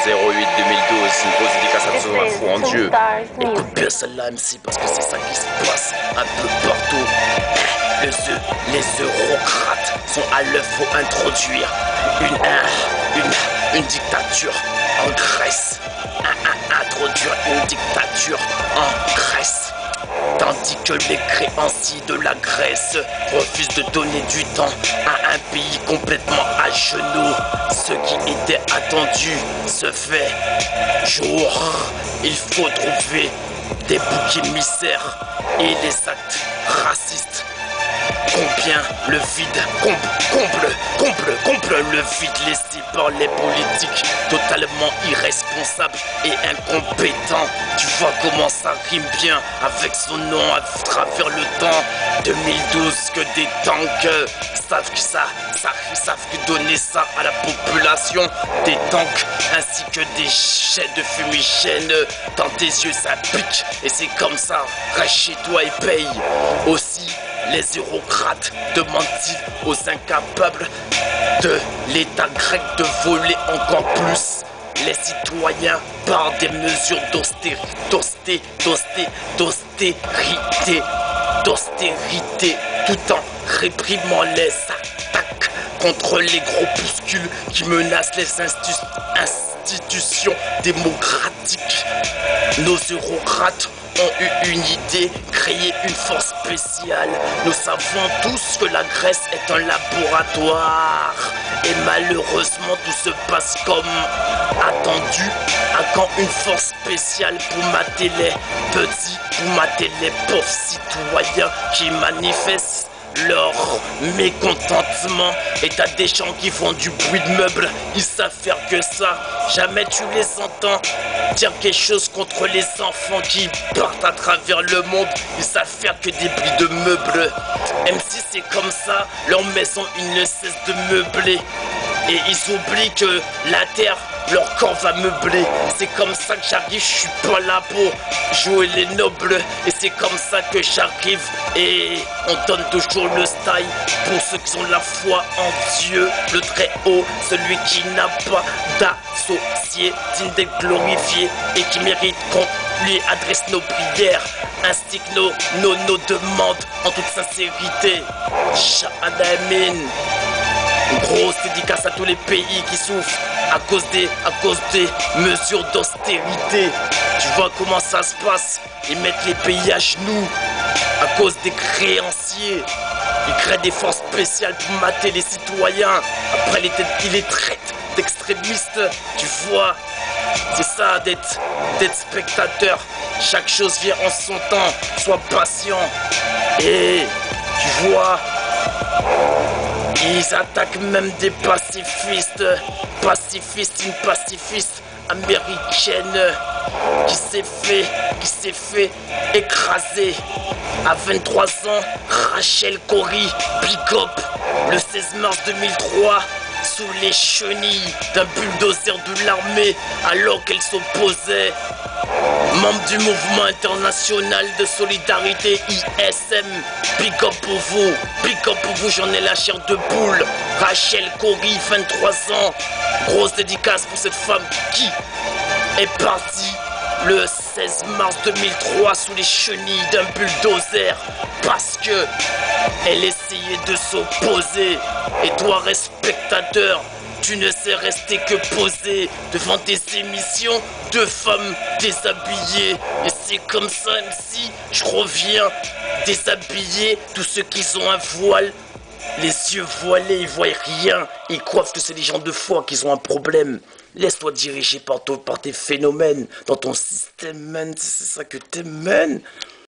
08 2012, une grosse dédicace à toi, foi en Dieu. Écoute bien celle-là, MC, parce que c'est ça qui se passe un peu partout. Les eurocrates sont à l'œuvre pour introduire une dictature en Grèce. Introduire une dictature en Grèce. Tandis que les créanciers de la Grèce refusent de donner du temps à un pays complètement à genoux. Ce qui était attendu se fait jour. Il faut trouver des boucs émissaires et les actes racistes. Combien le vide comble le vide laissé par les politiques totalement irresponsables et incompétents. Tu vois comment ça rime bien avec son nom à travers le temps. 2012 que des tanks savent que donner ça à la population. Des tanks ainsi que des jets de fumigène. Dans tes yeux ça pique et c'est comme ça. Reste chez toi et paye aussi. Les eurocrates demandent-ils aux incapables de l'État grec de voler encore plus les citoyens par des mesures d'austérité, tout en réprimant les attaques contre les groupuscules qui menacent les institutions démocratiques. Nos eurocrates ont eu une idée, créer une force spéciale. Nous savons tous que la Grèce est un laboratoire. Et malheureusement tout se passe comme attendu. À quand une force spéciale pour mater les petits, pour mater les pauvres citoyens qui manifestent leur mécontentement. Et t'as des gens qui font du bruit de meubles, ils savent faire que ça. Jamais tu les entends dire quelque chose contre les enfants qui partent à travers le monde. Ils savent faire que des bruits de meubles. Même si c'est comme ça, leur maison ils ne cessent de meubler. Et ils oublient que la terre, leur corps va meubler. C'est comme ça que j'arrive, je suis pas là pour jouer les nobles. Et c'est comme ça que j'arrive. Et on donne toujours le style pour ceux qui ont la foi en Dieu, le très haut, celui qui n'a pas d'associé, digne d'être glorifié et qui mérite qu'on lui adresse nos prières, ainsi que nos demandes en toute sincérité. Sha'adamin. Une grosse dédicace à tous les pays qui souffrent à cause des mesures d'austérité. Tu vois comment ça se passe. Ils mettent les pays à genoux à cause des créanciers. Ils créent des forces spéciales pour mater les citoyens. Après ils les traitent d'extrémistes. Tu vois, c'est ça d'être spectateur. Chaque chose vient en son temps. Sois patient. Et tu vois, ils attaquent même des pacifistes. Une pacifiste américaine qui s'est fait écraser à 23 ans. Rachel Corrie, big up, le 16 mars 2003 sous les chenilles d'un bulldozer de l'armée alors qu'elle s'opposait. Membre du mouvement international de solidarité ISM, big up pour vous, j'en ai la chair de poule. Rachel Corrie, 23 ans, grosse dédicace pour cette femme qui est partie le 16 mars 2003 sous les chenilles d'un bulldozer parce que elle essayait de s'opposer. Et toi, spectateur, tu ne sais rester que posé devant tes émissions de femmes déshabillées. Et c'est comme ça, même si je reviens déshabillé, tous ceux qui ont un voile, les yeux voilés, ils voient rien. Ils croient que c'est les gens de foi qui ont un problème. Laisse-toi diriger par tes phénomènes, dans ton système, man. C'est ça que t'aimes, man.